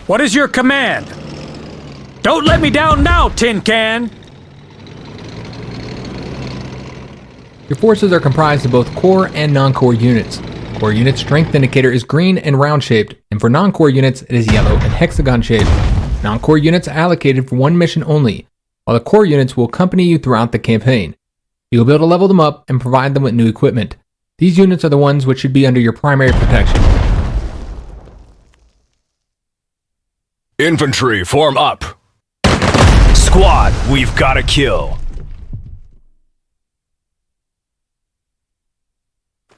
What is your command? Don't let me down now, Tin Can! Your forces are comprised of both core and non-core units. Core unit strength indicator is green and round-shaped, and for non-core units it is yellow and hexagon-shaped. Non-core units are allocated for one mission only, while the core units will accompany you throughout the campaign. You will be able to level them up and provide them with new equipment. These units are the ones which should be under your primary protection. Infantry, form up! Squad, we've got a kill.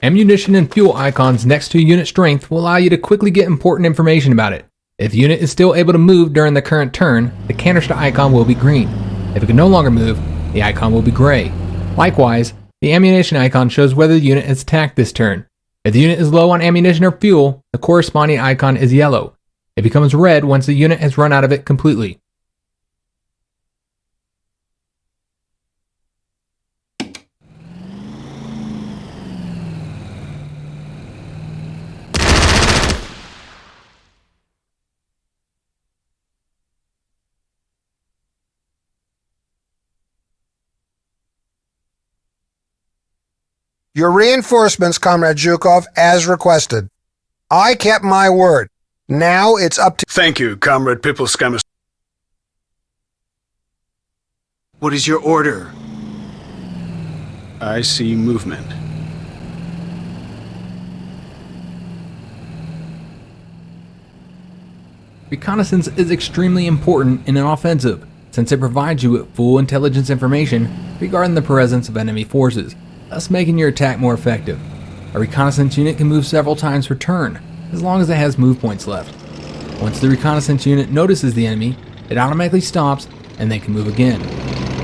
Ammunition and fuel icons next to unit strength will allow you to quickly get important information about it. If the unit is still able to move during the current turn, the canister icon will be green. If it can no longer move, the icon will be gray. Likewise, the ammunition icon shows whether the unit is attacked this turn. If the unit is low on ammunition or fuel, the corresponding icon is yellow. It becomes red once the unit has run out of it completely. Your reinforcements, Comrade Zhukov, as requested. I kept my word. Now it's up to— Thank you, Comrade Pipelskamis. What is your order? I see movement. Reconnaissance is extremely important in an offensive, since it provides you with full intelligence information regarding the presence of enemy forces, thus making your attack more effective. A reconnaissance unit can move several times per turn, as long as it has move points left. Once the reconnaissance unit notices the enemy, it automatically stops and they can move again.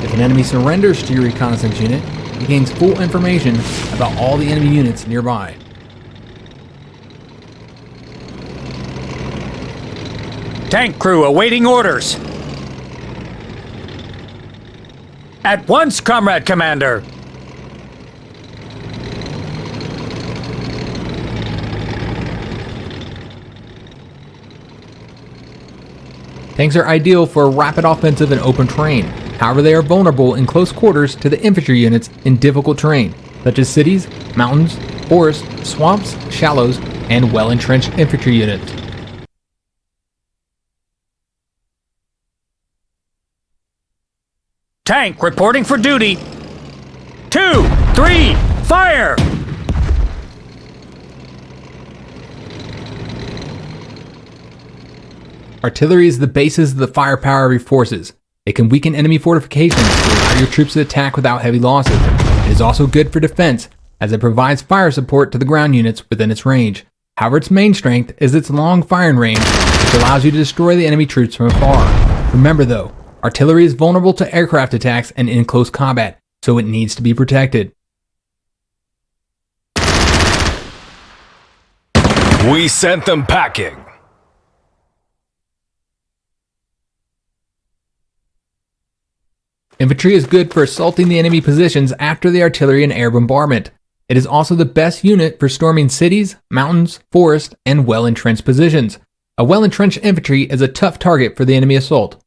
If an enemy surrenders to your reconnaissance unit, it gains full information about all the enemy units nearby. Tank crew awaiting orders. At once, Comrade Commander! Tanks are ideal for a rapid offensive in open terrain. However, they are vulnerable in close quarters to the infantry units in difficult terrain, such as cities, mountains, forests, swamps, shallows, and well-entrenched infantry units. Tank reporting for duty. 2, 3, fire! Artillery is the basis of the firepower of your forces. It can weaken enemy fortifications to allow your troops to attack without heavy losses. It is also good for defense, as it provides fire support to the ground units within its range. However, its main strength is its long firing range, which allows you to destroy the enemy troops from afar. Remember though, artillery is vulnerable to aircraft attacks and in close combat, so it needs to be protected. We sent them packing. Infantry is good for assaulting the enemy positions after the artillery and air bombardment. It is also the best unit for storming cities, mountains, forests, and well-entrenched positions. A well-entrenched infantry is a tough target for the enemy assault.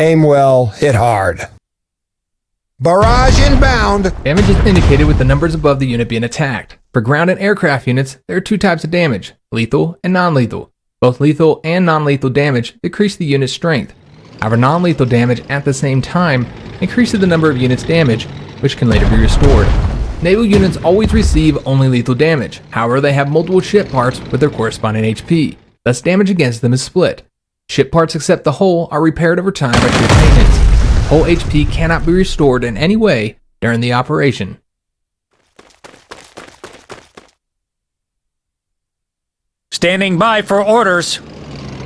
Aim well, hit hard. Barrage inbound! Damage is indicated with the numbers above the unit being attacked. For ground and aircraft units, there are two types of damage, lethal and non-lethal. Both lethal and non-lethal damage decrease the unit's strength. However, non-lethal damage at the same time increases the number of units damaged, which can later be restored. Naval units always receive only lethal damage. However, they have multiple ship parts with their corresponding HP. Thus, damage against them is split. Ship parts except the hull are repaired over time by ship maintenance. Hull HP cannot be restored in any way during the operation. Standing by for orders.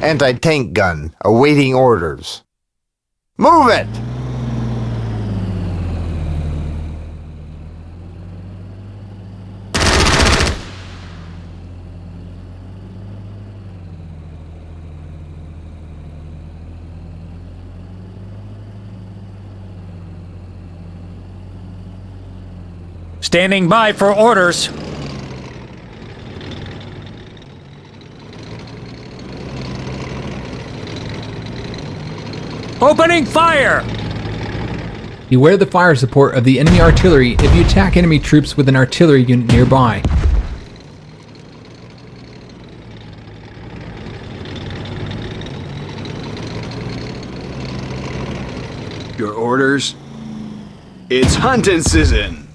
Anti-tank gun, awaiting orders. Move it! Standing by for orders. Opening fire! Beware the fire support of the enemy artillery if you attack enemy troops with an artillery unit nearby. Your orders? It's hunting season!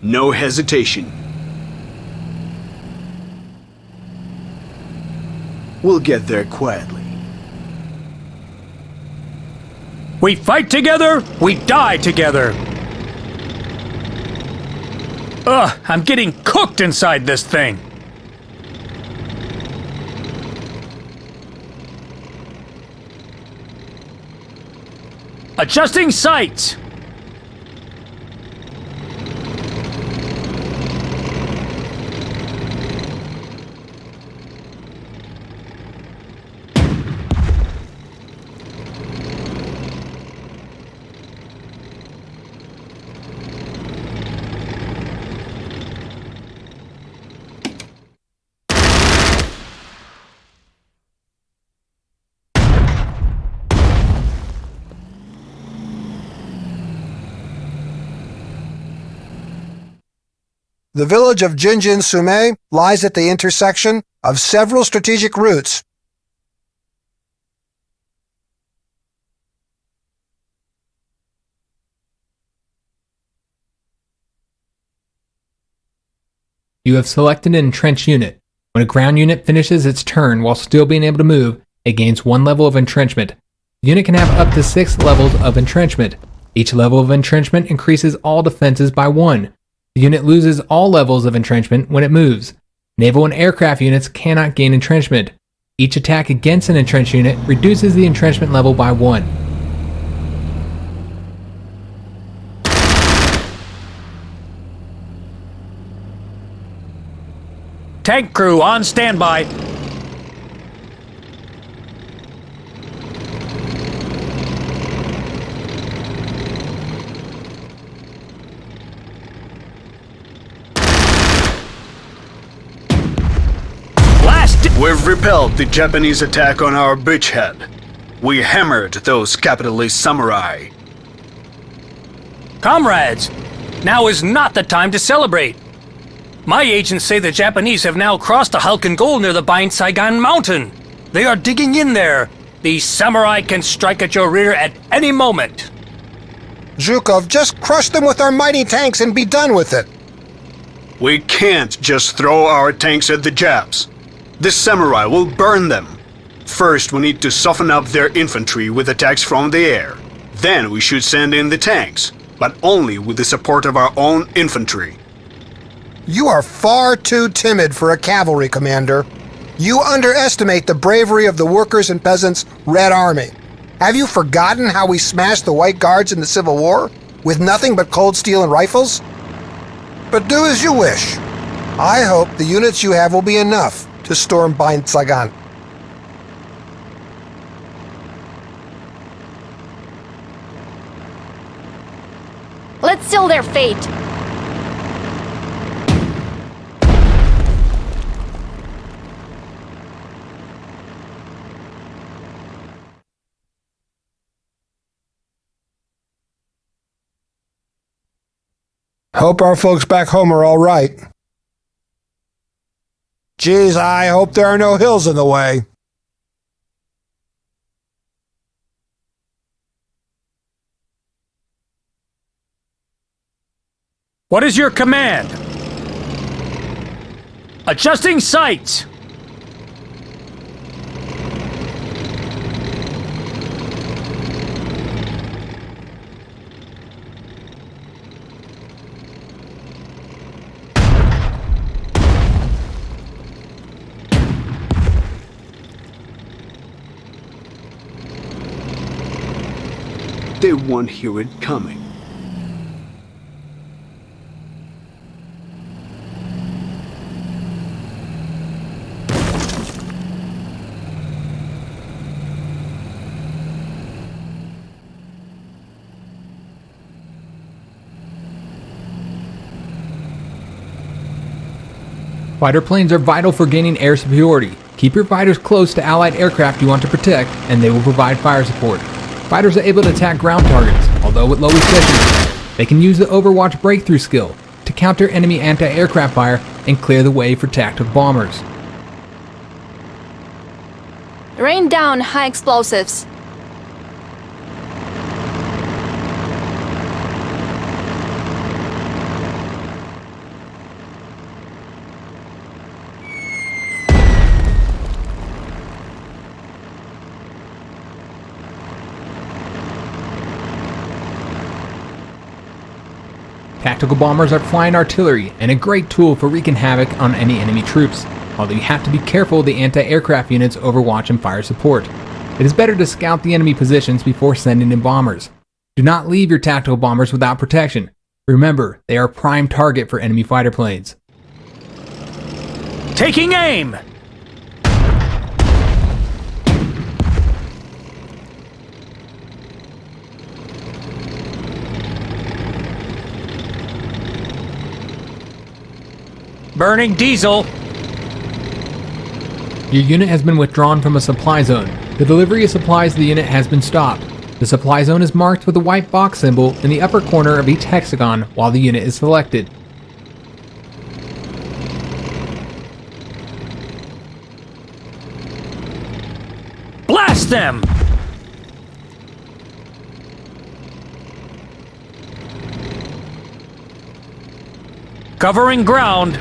No hesitation. We'll get there quietly. We fight together, we die together. Ugh, I'm getting cooked inside this thing. Adjusting sights. The village of Jinjin Sume lies at the intersection of several strategic routes. You have selected an entrenched unit. When a ground unit finishes its turn while still being able to move, it gains 1 level of entrenchment. The unit can have up to 6 levels of entrenchment. Each level of entrenchment increases all defenses by 1. The unit loses all levels of entrenchment when it moves. Naval and aircraft units cannot gain entrenchment. Each attack against an entrenched unit reduces the entrenchment level by 1. Tank crew on standby. We've repelled the Japanese attack on our beachhead. We hammered those capitalist samurai. Comrades, now is not the time to celebrate. My agents say the Japanese have now crossed the Halkan Goal near the Bain-Saigon mountain. They are digging in there. The samurai can strike at your rear at any moment. Zhukov, just crush them with our mighty tanks and be done with it. We can't just throw our tanks at the Japs. The samurai will burn them. First, we need to soften up their infantry with attacks from the air. Then we should send in the tanks, but only with the support of our own infantry. You are far too timid for a cavalry commander. You underestimate the bravery of the workers' and peasants' Red Army. Have you forgotten how we smashed the White Guards in the Civil War with nothing but cold steel and rifles? But do as you wish. I hope the units you have will be enough to storm Bain-Saigon. Let's seal their fate. Hope our folks back home are all right. Geez, I hope there are no hills in the way. What is your command? Adjusting sights. they won't hear it coming. Fighter planes are vital for gaining air superiority. Keep your fighters close to allied aircraft you want to protect, and they will provide fire support. Fighters are able to attack ground targets, although with low efficiency. They can use the Overwatch breakthrough skill to counter enemy anti-aircraft fire and clear the way for tactical bombers. Rain down high explosives. Tactical bombers are flying artillery and a great tool for wreaking havoc on any enemy troops, although you have to be careful of the anti-aircraft units Overwatch and fire support. It is better to scout the enemy positions before sending in bombers. Do not leave your tactical bombers without protection. Remember, they are a prime target for enemy fighter planes. Taking aim! Burning diesel! Your unit has been withdrawn from a supply zone. The delivery of supplies to the unit has been stopped. The supply zone is marked with a white box symbol in the upper corner of each hexagon while the unit is selected. Blast them! Covering ground.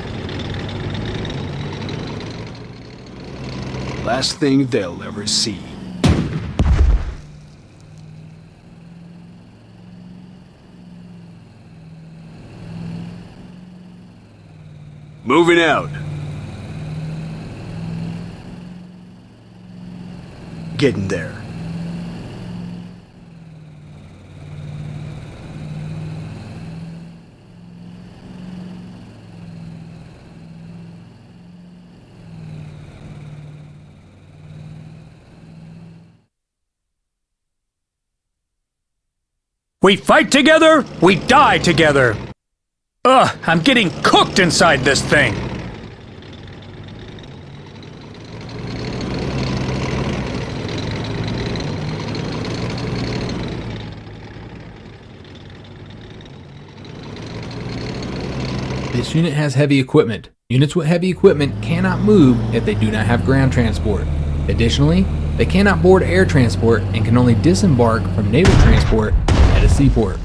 Last thing they'll ever see. Moving out. Getting there. We fight together, we die together. Ugh, I'm getting cooked inside this thing. This unit has heavy equipment. Units with heavy equipment cannot move if they do not have ground transport. Additionally, they cannot board air transport and can only disembark from naval transport at a seaport.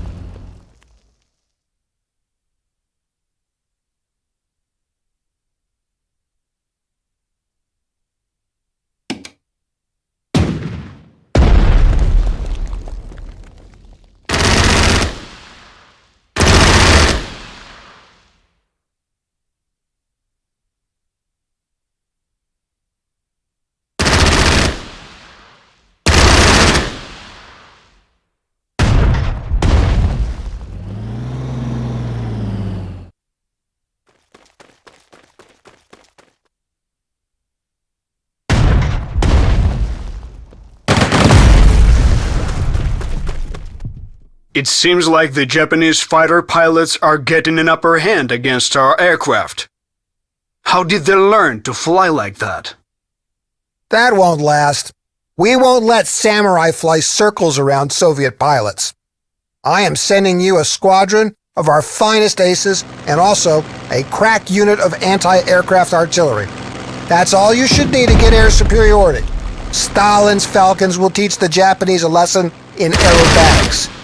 It seems like the Japanese fighter pilots are getting an upper hand against our aircraft. How did they learn to fly like that? That won't last. We won't let samurai fly circles around Soviet pilots. I am sending you a squadron of our finest aces and also a crack unit of anti-aircraft artillery. That's all you should need to get air superiority. Stalin's Falcons will teach the Japanese a lesson in aerobatics.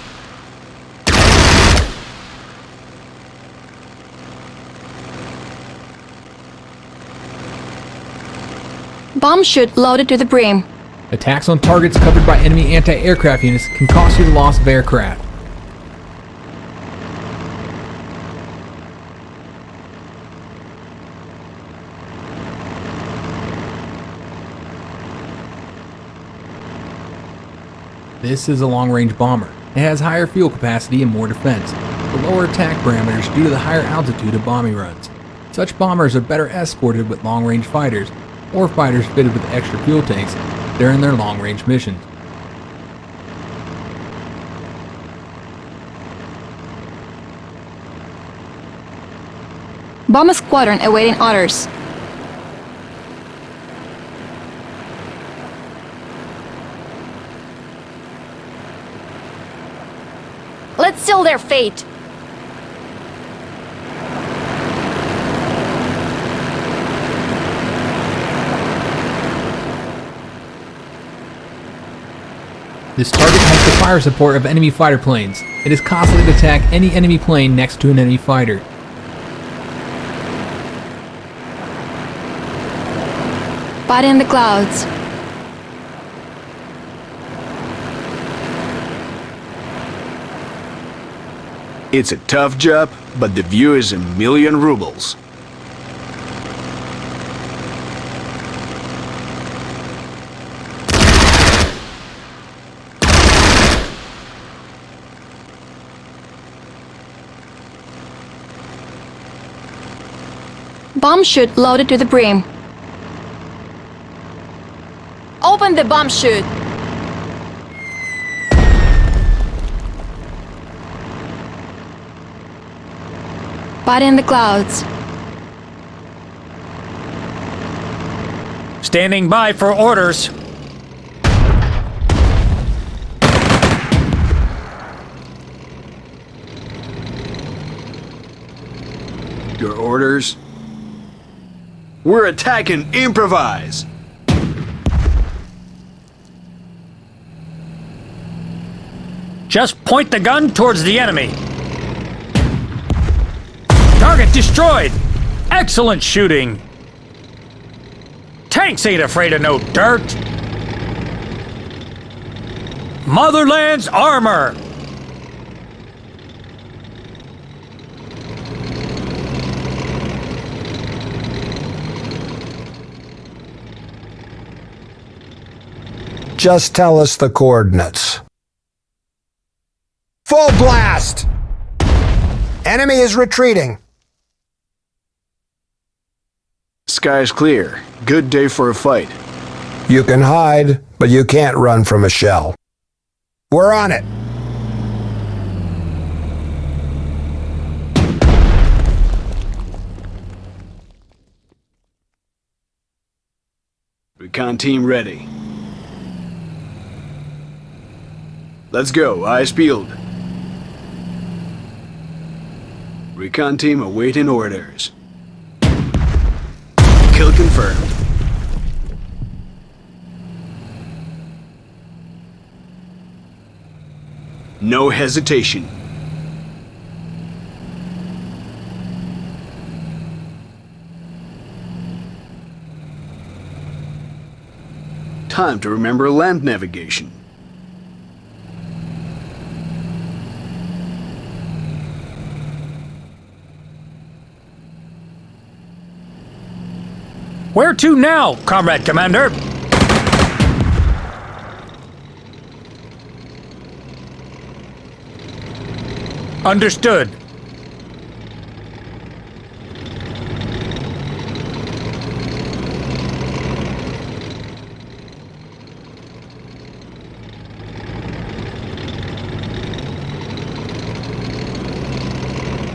Bomb chute loaded to the brim. Attacks on targets covered by enemy anti-aircraft units can cost you the loss of aircraft. This is a long-range bomber. It has higher fuel capacity and more defense, but lower attack parameters due to the higher altitude of bombing runs. Such bombers are better escorted with long-range fighters, or fighters fitted with extra fuel tanks during their long-range missions. Bomber squadron awaiting orders. Let's seal their fate. This target has the fire support of enemy fighter planes. It is costly to attack any enemy plane next to an enemy fighter. Body in the clouds. It's a tough job, but the view is 1,000,000 rubles. Bomb chute loaded to the brim. Open the bomb chute. Body in the clouds. Standing by for orders. Your orders? We're attacking. Improvise! Just point the gun towards the enemy. Target destroyed. Excellent shooting. Tanks ain't afraid of no dirt. Motherland's armor. Just tell us the coordinates. Full blast! Enemy is retreating. Sky's clear. Good day for a fight. You can hide, but you can't run from a shell. We're on it. Recon team ready. Let's go, eyes peeled. Recon team awaiting orders. Kill confirmed. No hesitation. Time to remember land navigation. Where to now, Comrade Commander? Understood.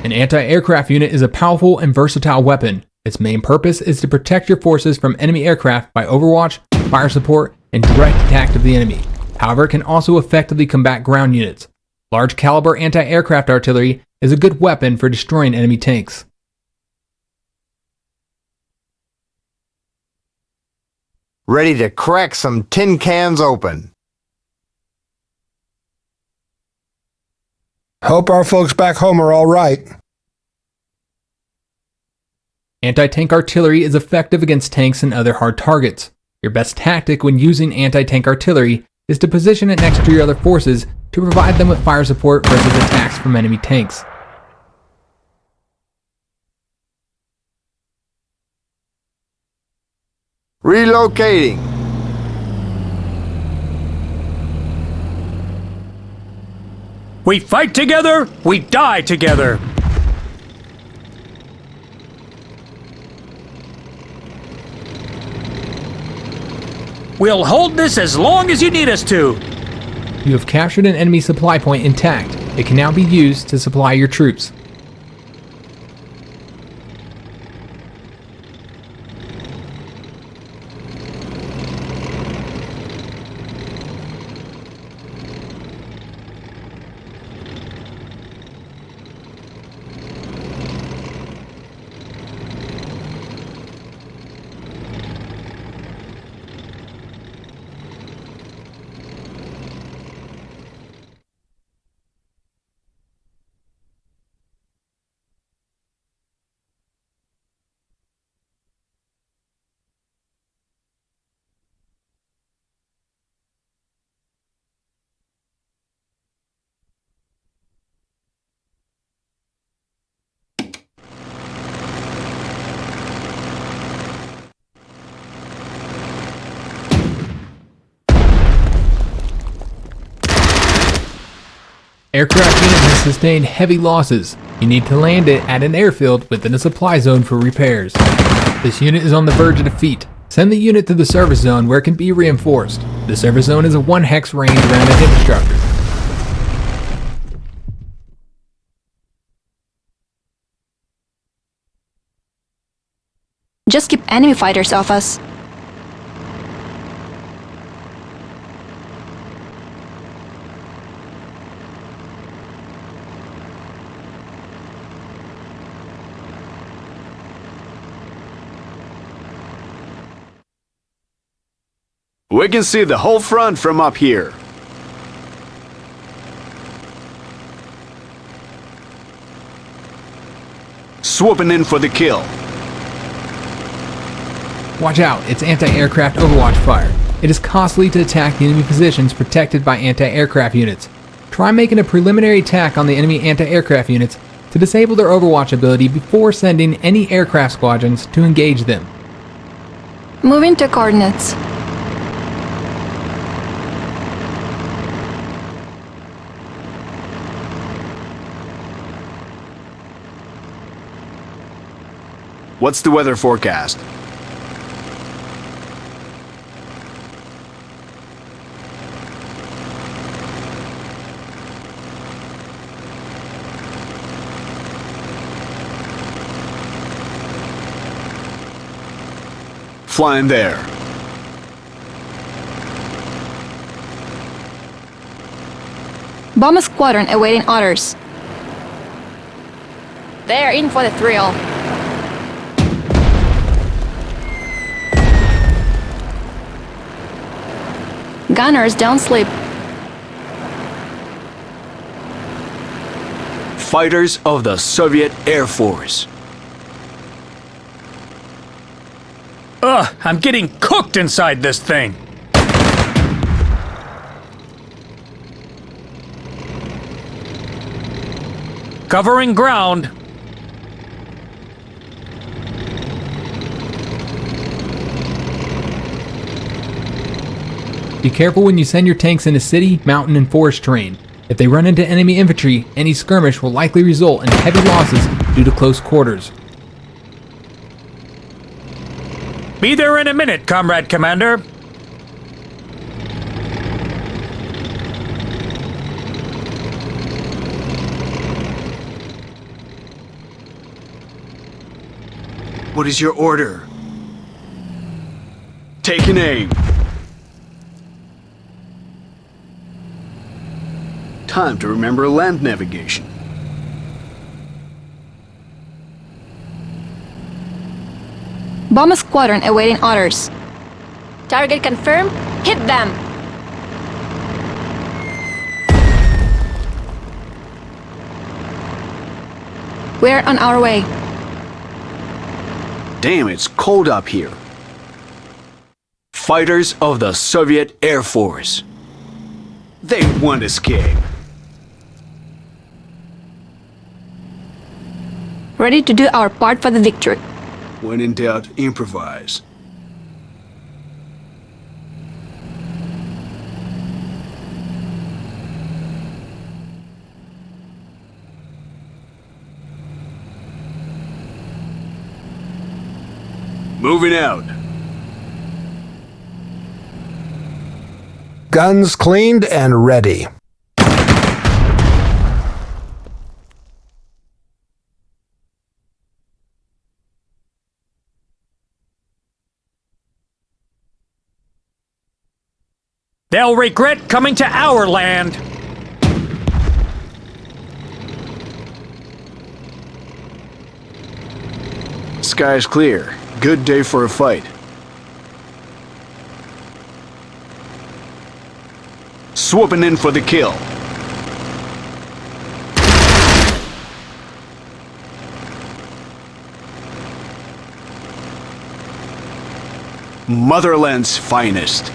An anti-aircraft unit is a powerful and versatile weapon. Its main purpose is to protect your forces from enemy aircraft by overwatch, fire support, and direct attack of the enemy. However, it can also effectively combat ground units. Large caliber anti-aircraft artillery is a good weapon for destroying enemy tanks. Ready to crack some tin cans open. Hope our folks back home are all right. Anti-tank artillery is effective against tanks and other hard targets. Your best tactic when using anti-tank artillery is to position it next to your other forces to provide them with fire support versus attacks from enemy tanks. Relocating. We fight together, we die together. We'll hold this as long as you need us to. You have captured an enemy supply point intact. It can now be used to supply your troops. Aircraft unit has sustained heavy losses. You need to land it at an airfield within a supply zone for repairs. This unit is on the verge of defeat. Send the unit to the service zone where it can be reinforced. The service zone is a 1 hex range around an infrastructure. Just keep enemy fighters off us. We can see the whole front from up here. Swooping in for the kill. Watch out, it's anti-aircraft overwatch fire. It is costly to attack the enemy positions protected by anti-aircraft units. Try making a preliminary attack on the enemy anti-aircraft units to disable their overwatch ability before sending any aircraft squadrons to engage them. Moving to coordinates. What's the weather forecast? Flying there. Bomber squadron awaiting orders. They're in for the thrill. Gunners don't sleep. Fighters of the Soviet Air Force. Ugh, I'm getting cooked inside this thing. Covering ground. Be careful when you send your tanks into city, mountain, and forest terrain. If they run into enemy infantry, any skirmish will likely result in heavy losses due to close quarters. Be there in a minute, Comrade Commander. What is your order? Taking aim. Time to remember land navigation. Bomber squadron awaiting orders. Target confirmed. Hit them. We're on our way. Damn, it's cold up here. Fighters of the Soviet Air Force. They won't escape. Ready to do our part for the victory. When in doubt, improvise. Moving out. Guns cleaned and ready. They'll regret coming to our land. Sky's clear. Good day for a fight. Swooping in for the kill. Motherland's finest.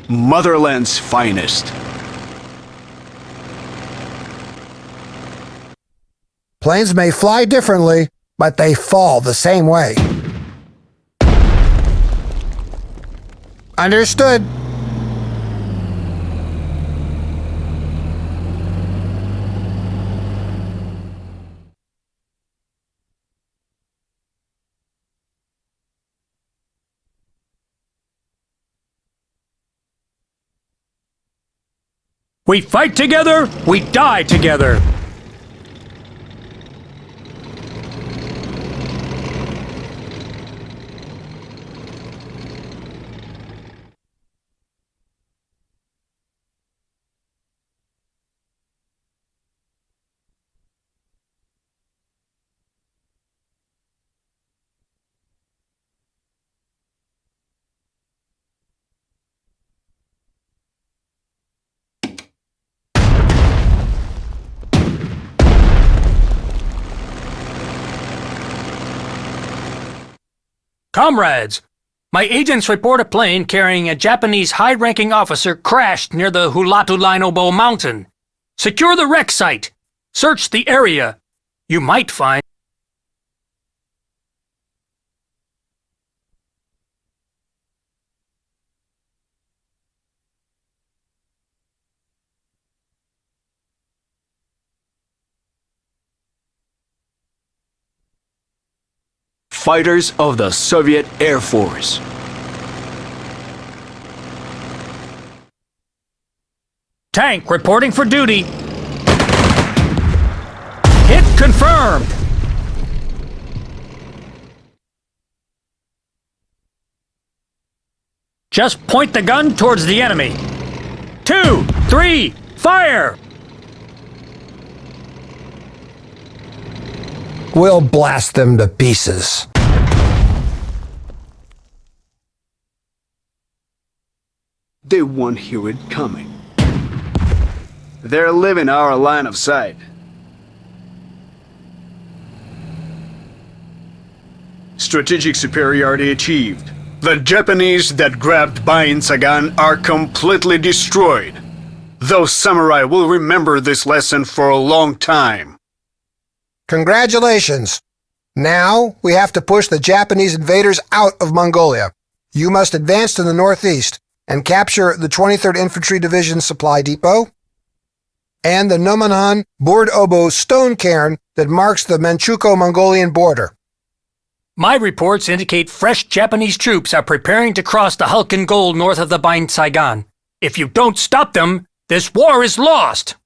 Motherland's finest. Planes may fly differently, but they fall the same way. Understood. We fight together, we die together. Comrades, my agents report a plane carrying a Japanese high-ranking officer crashed near the Hulatulainobo Mountain. Secure the wreck site. Search the area. You might find... Fighters of the Soviet Air Force. Tank reporting for duty. Hit confirmed. Just point the gun towards the enemy. 2, 3, fire! We'll blast them to pieces. They won't hear it coming. They're living our line of sight. Strategic superiority achieved. The Japanese that grabbed Bain Sagan are completely destroyed. Those samurai will remember this lesson for a long time. Congratulations! Now we have to push the Japanese invaders out of Mongolia. You must advance to the northeast and capture the 23rd Infantry Division supply depot and the Nomonhan Board-Obo stone cairn that marks the Manchukuo-Mongolian border. My reports indicate fresh Japanese troops are preparing to cross the Halkin Gol north of the Bain Saigon. If you don't stop them, this war is lost!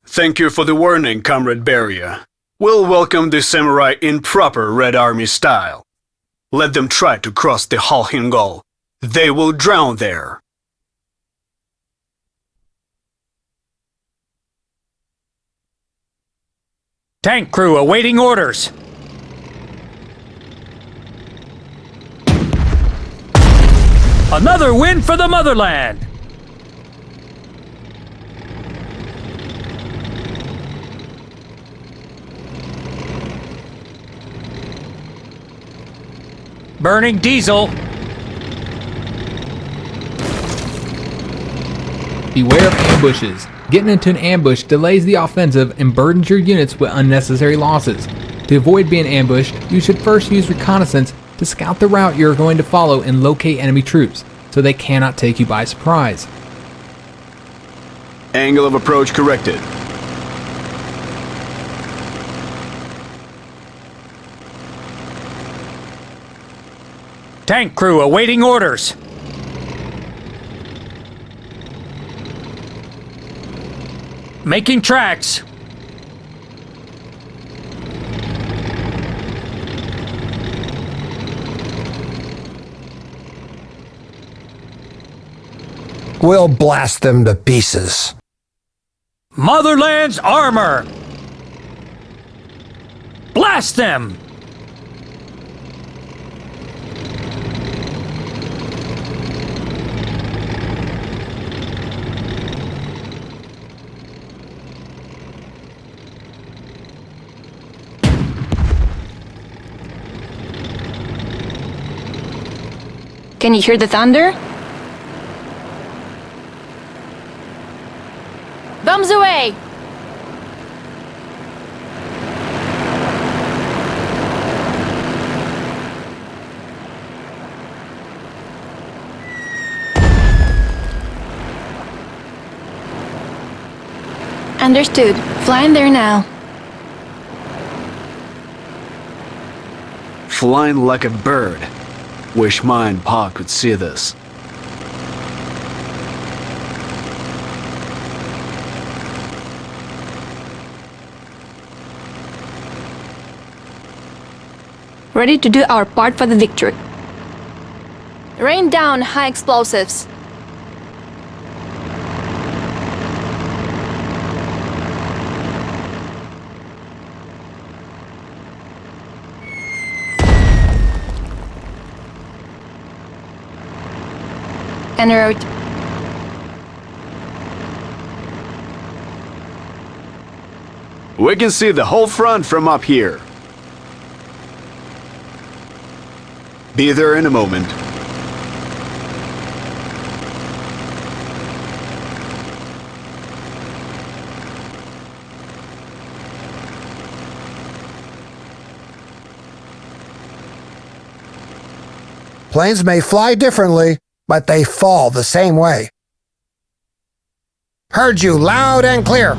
Thank you for the warning, Comrade Beria. We'll welcome the samurai in proper Red Army style. Let them try to cross the Halkin Gol. They will drown there. Tank crew awaiting orders. Another win for the motherland! Burning diesel. Beware of ambushes. Getting into an ambush delays the offensive and burdens your units with unnecessary losses. To avoid being ambushed, you should first use reconnaissance to scout the route you're going to follow and locate enemy troops. so they cannot take you by surprise. Angle of approach corrected. Tank crew awaiting orders. Making tracks. We'll blast them to pieces. Motherland's armor. Blast them. Can you hear the thunder? Bombs away! Understood. Flying there now. Flying like a bird. Wish Ma and Pa could see this. Ready to do our part for the victory. Rain down high explosives. En route. We can see the whole front from up here. Be there in a moment. Planes may fly differently, but they fall the same way. Heard you loud and clear.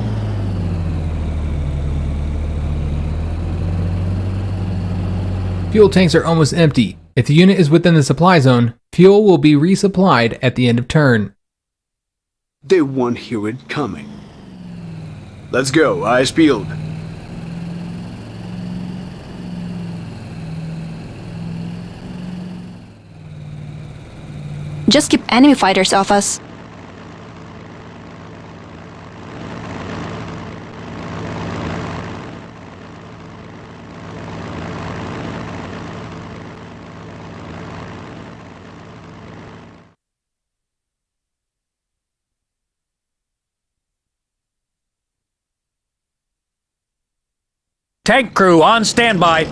Fuel tanks are almost empty. If the unit is within the supply zone, fuel will be resupplied at the end of turn. They won't hear it coming. Let's go, eyes peeled. Just keep enemy fighters off us. Tank crew on standby.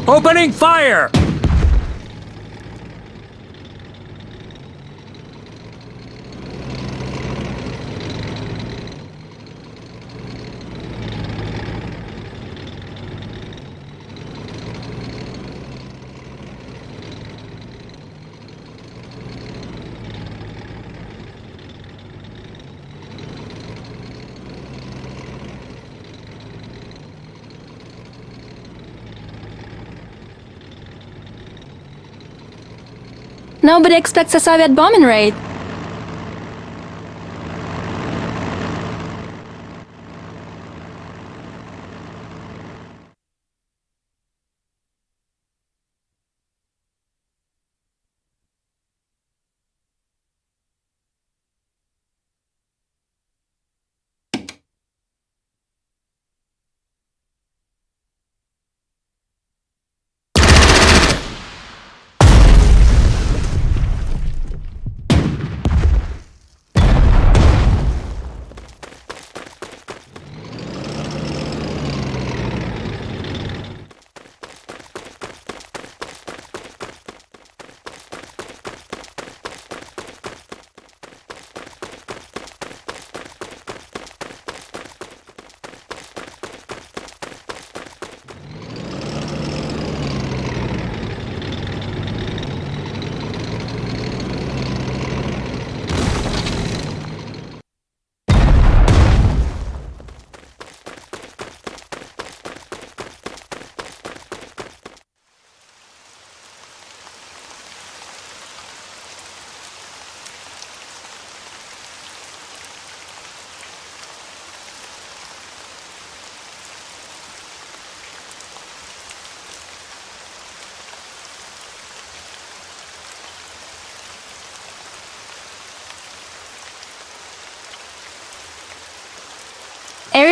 Opening fire! Nobody expects a Soviet bombing raid.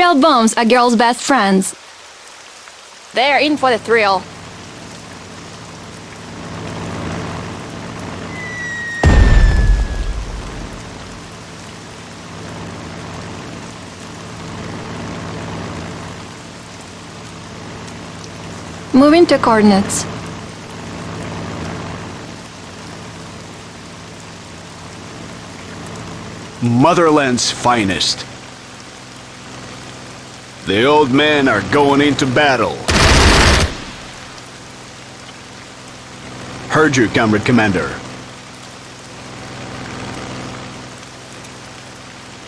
Real bombs are girls' best friends. They're in for the thrill. Moving to coordinates. Motherland's finest. The old men are going into battle. Heard you, Comrade Commander.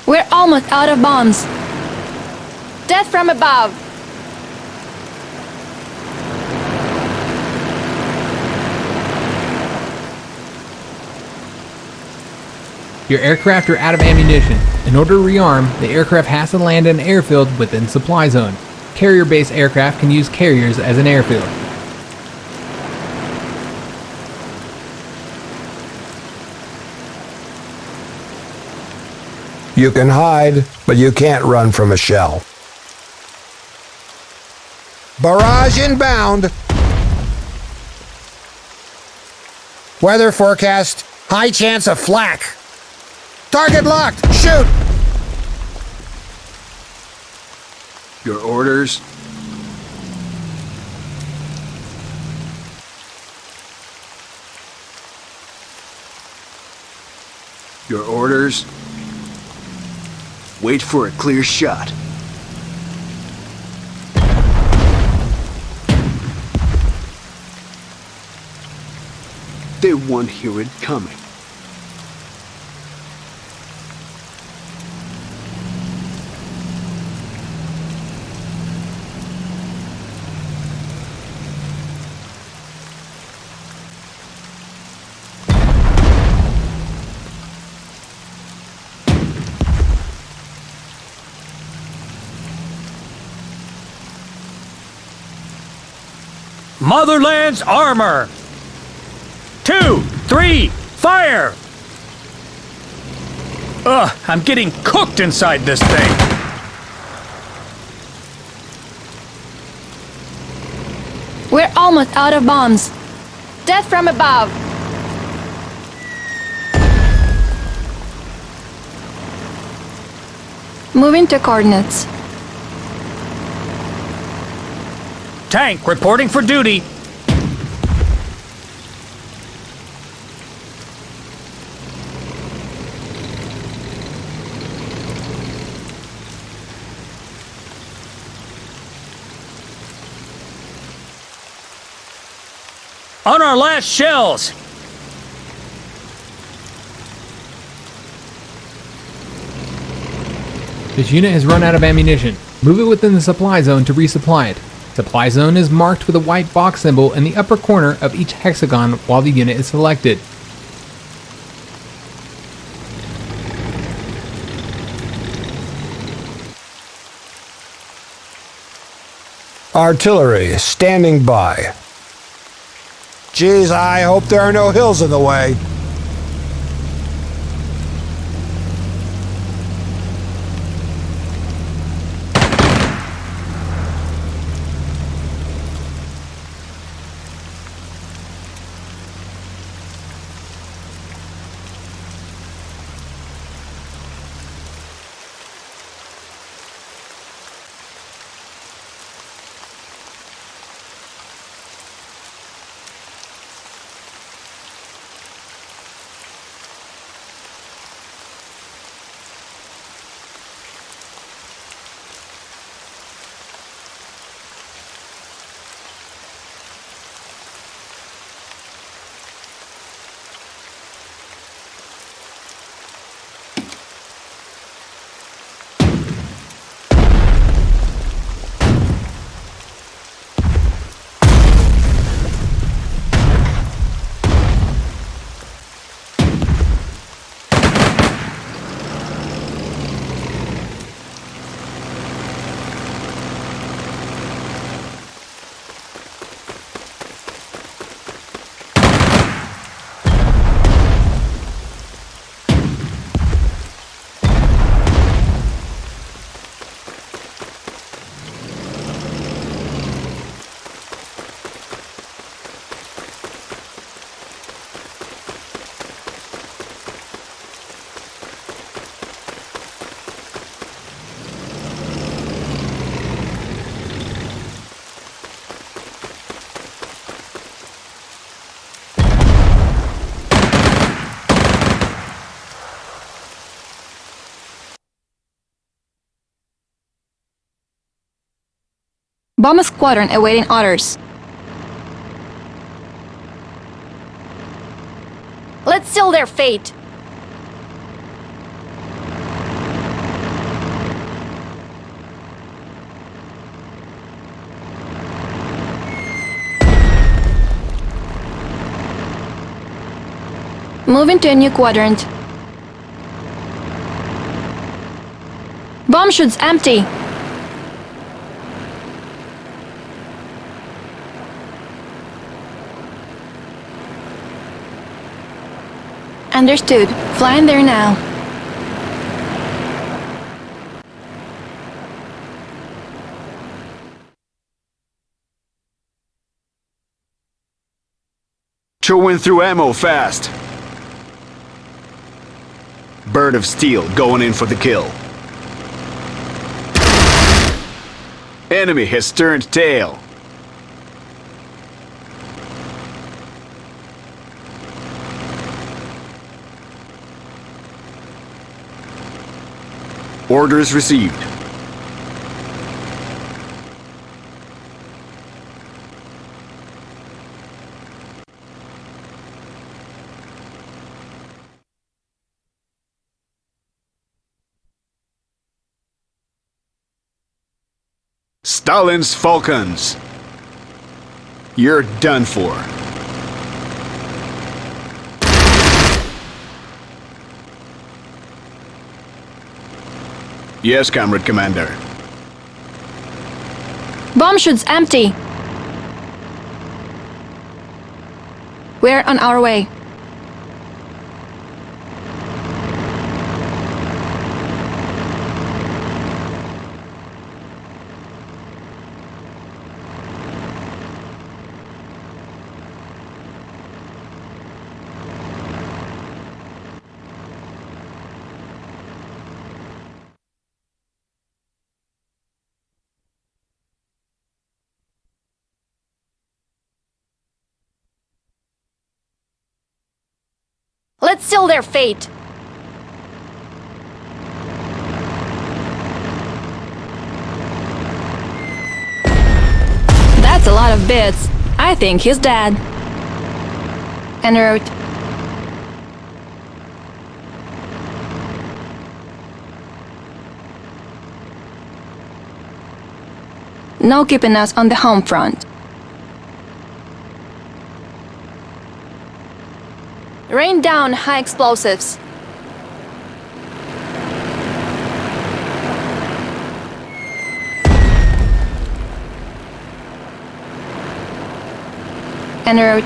We're almost out of bombs. Death from above. Your aircraft are out of ammunition. In order to rearm, the aircraft has to land in an airfield within supply zone. Carrier-based aircraft can use carriers as an airfield. You can hide, but you can't run from a shell. Barrage inbound. Weather forecast, high chance of flak. Target locked, shoot! Your orders? Your orders? Wait for a clear shot. They won't hear it coming. Motherland's armor! 2, 3, fire! Ugh, I'm getting cooked inside this thing. We're almost out of bombs. Death from above. Moving to coordinates. Tank reporting for duty. On our last shells. This unit has run out of ammunition. Move it within the supply zone to resupply it. Supply zone is marked with a white box symbol in the upper corner of each hexagon while the unit is selected. Artillery standing by. Geez, I hope there are no hills in the way. Bomb squadron awaiting orders. Let's seal their fate. Moving to a new quadrant. Bomb chute's empty. Understood. Flying there now. Chewing through ammo fast. Bird of Steel going in for the kill. Enemy has turned tail. Orders received. Stalin's Falcons. You're done for. Yes, Comrade Commander. Bomb chute's empty. We're on our way. Let's seal their fate. That's a lot of bits. I think he's dead. En route. No keeping us on the home front. Rain down high explosives. En route.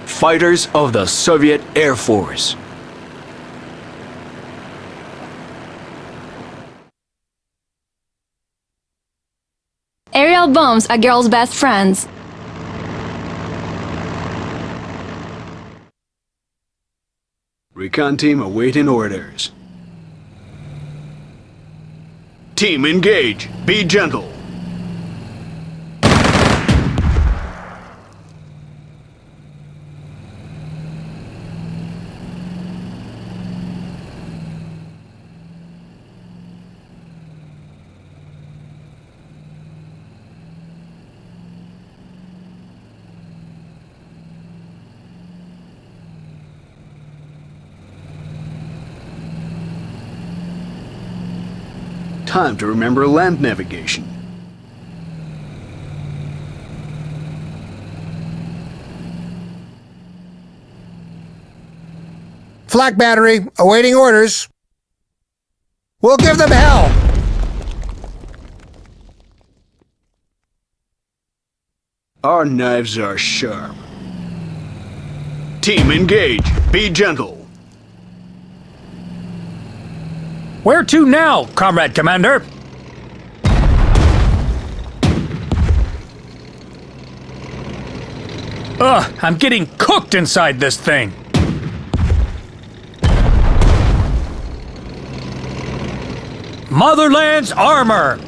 Fighters of the Soviet Air Force. Aerial bombs are girls' best friends. Recon team awaiting orders. Team engage. Be gentle. Time to remember land navigation. Flak battery, awaiting orders. We'll give them hell. Our knives are sharp. Team engage. Be gentle. Where to now, Comrade Commander? Ugh, I'm getting cooked inside this thing. Motherland's armor!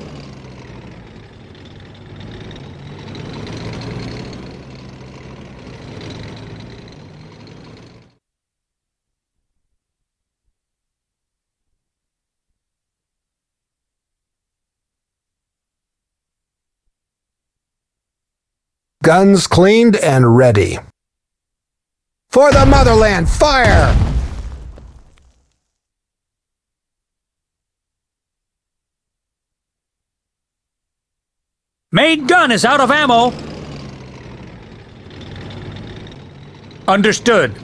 Guns cleaned and ready. For the motherland, fire! Main gun is out of ammo. Understood.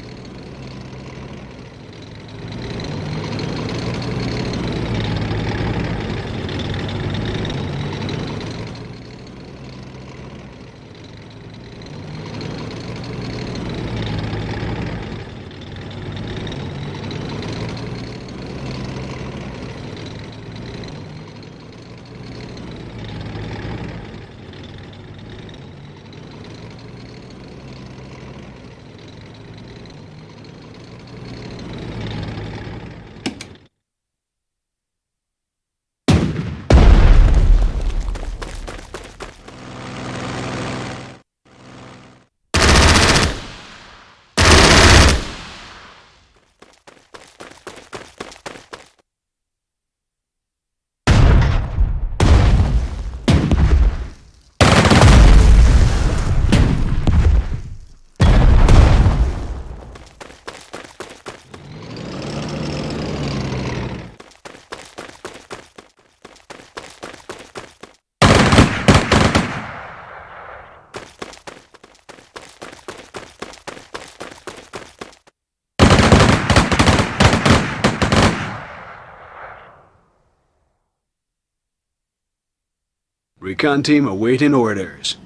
Recon team awaiting orders.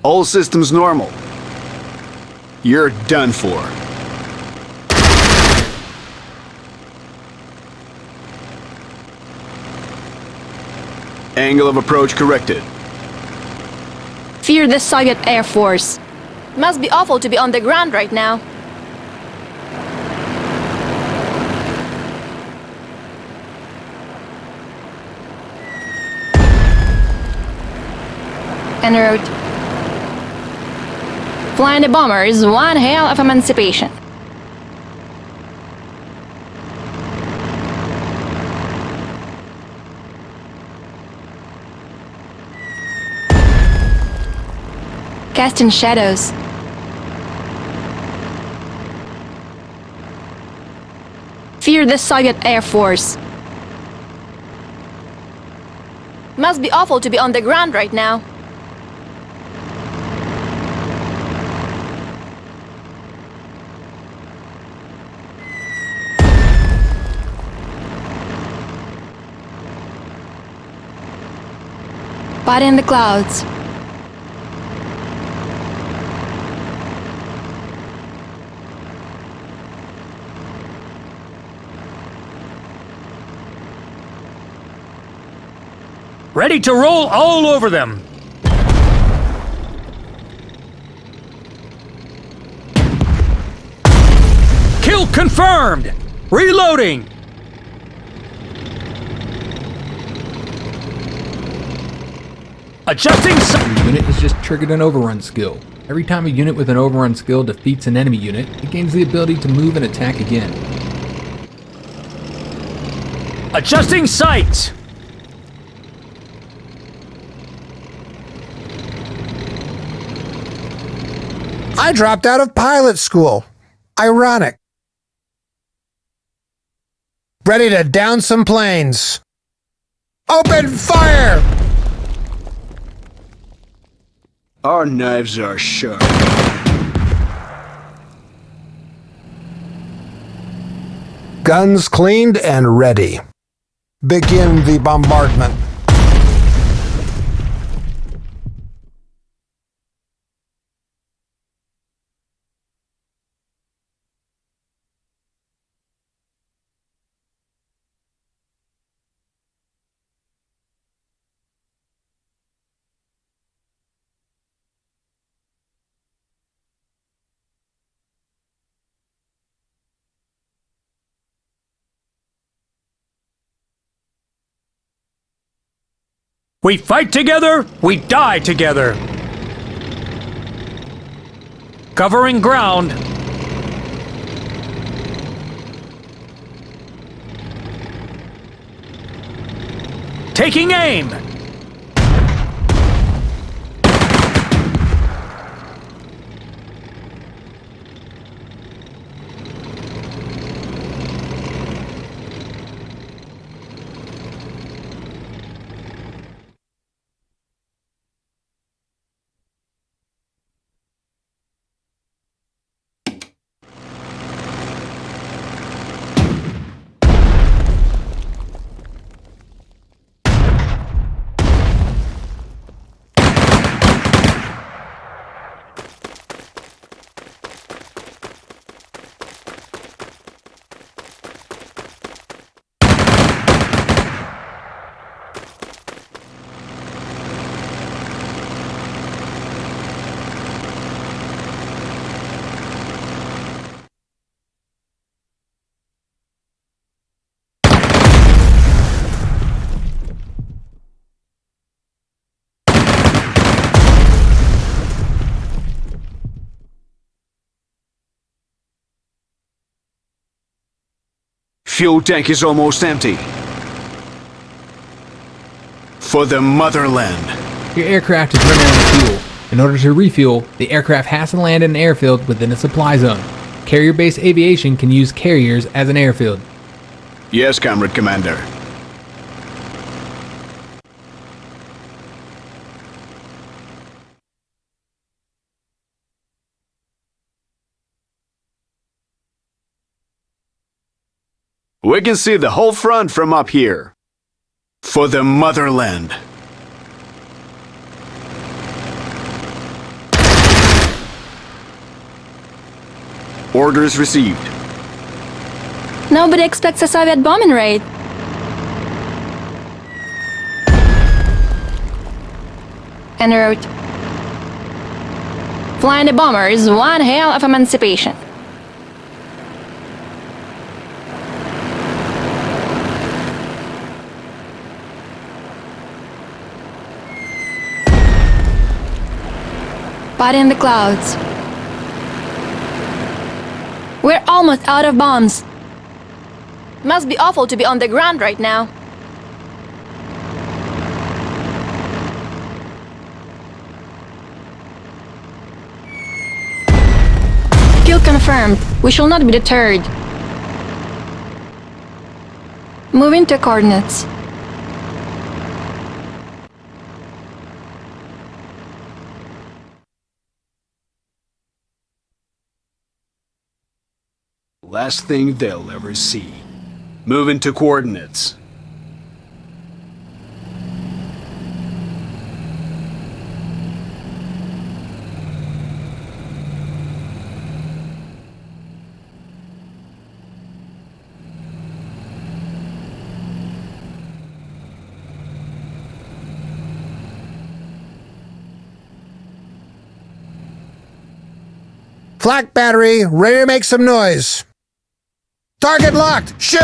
All systems normal. You're done for. Angle of approach corrected. Fear the Soviet Air Force. Must be awful to be on the ground right now. En route. Flying the bomber is one hell of emancipation. Casting shadows. Fear the Soviet Air Force. Must be awful to be on the ground right now. Body in the clouds. Ready to roll all over them. Kill confirmed. Reloading. Adjusting. Your unit has just triggered an overrun skill. Every time a unit with an overrun skill defeats an enemy unit, it gains the ability to move and attack again. Adjusting sights. I dropped out of pilot school. Ironic. Ready to down some planes. Open fire! Our knives are sharp. Guns cleaned and ready. Begin the bombardment. We fight together, we die together. Covering ground. Taking aim! Fuel tank is almost empty. For the motherland. Your aircraft is running out of fuel. In order to refuel, the aircraft has to land in an airfield within a supply zone. Carrier-based aviation can use carriers as an airfield. Yes, Comrade Commander. We can see the whole front from up here. For the motherland. Orders received. Nobody expects a Soviet bombing raid. En route. Flying the bomber is one hell of emancipation. But in the clouds. We're almost out of bombs. Must be awful to be on the ground right now. Kill confirmed. We shall not be deterred. Moving to coordinates. Last thing they'll ever see. Moving to coordinates. Flak battery, ready to make some noise. Target locked! Shoot!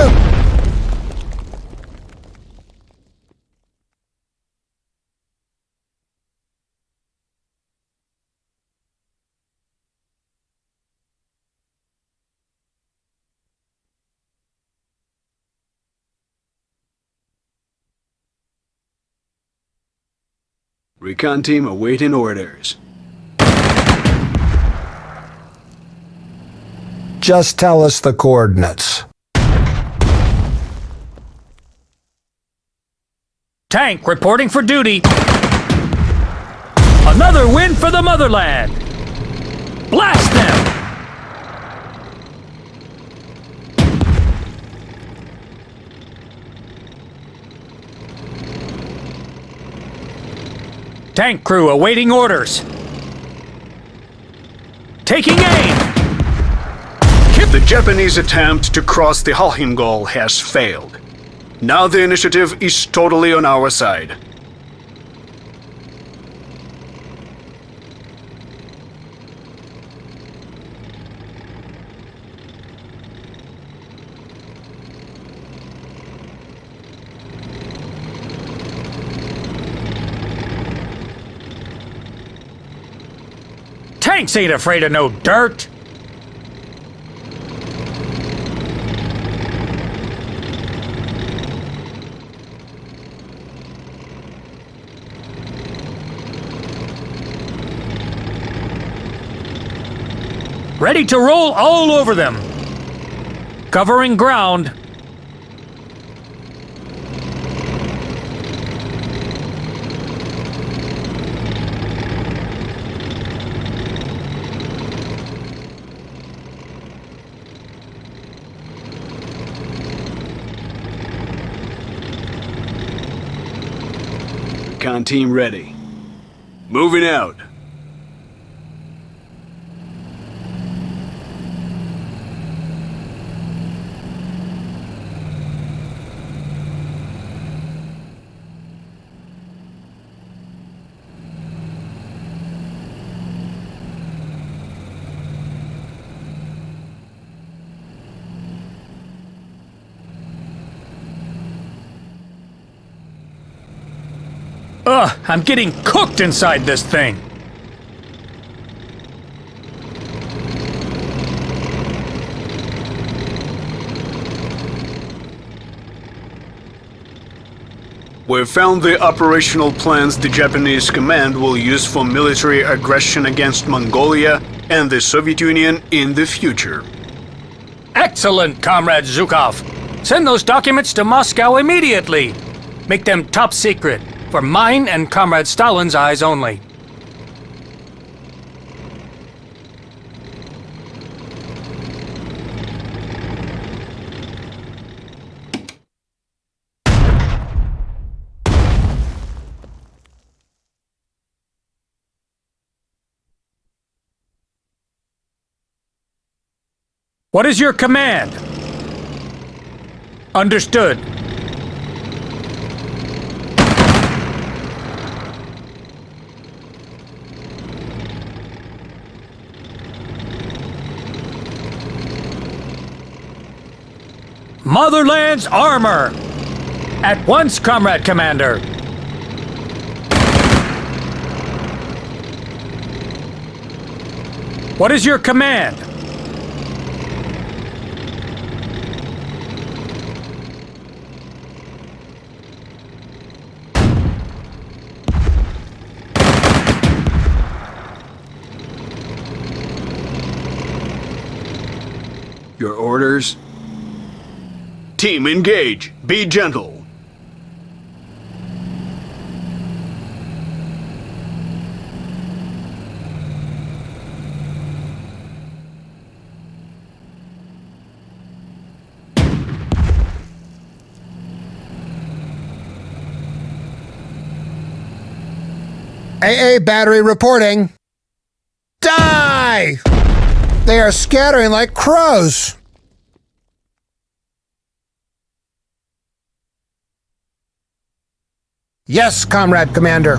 Recon team awaiting orders. Just tell us the coordinates. Tank reporting for duty. Another win for the motherland. Blast them! Tank crew awaiting orders. Taking aim! The Japanese attempt to cross the Halhingol has failed. Now the initiative is totally on our side. Tanks ain't afraid of no dirt. Ready to roll all over them. Covering ground. Recon team ready. Moving out. Ugh, I'm getting cooked inside this thing. We've found the operational plans the Japanese command will use for military aggression against Mongolia and the Soviet Union in the future. Excellent, Comrade Zhukov. Send those documents to Moscow immediately. Make them top secret, for mine and Comrade Stalin's eyes only. What is your command? Understood. Motherland's armor! At once, Comrade Commander! What is your command? Your orders? Team, engage. Be gentle. AA battery reporting. Die! They are scattering like crows. Yes, Comrade Commander.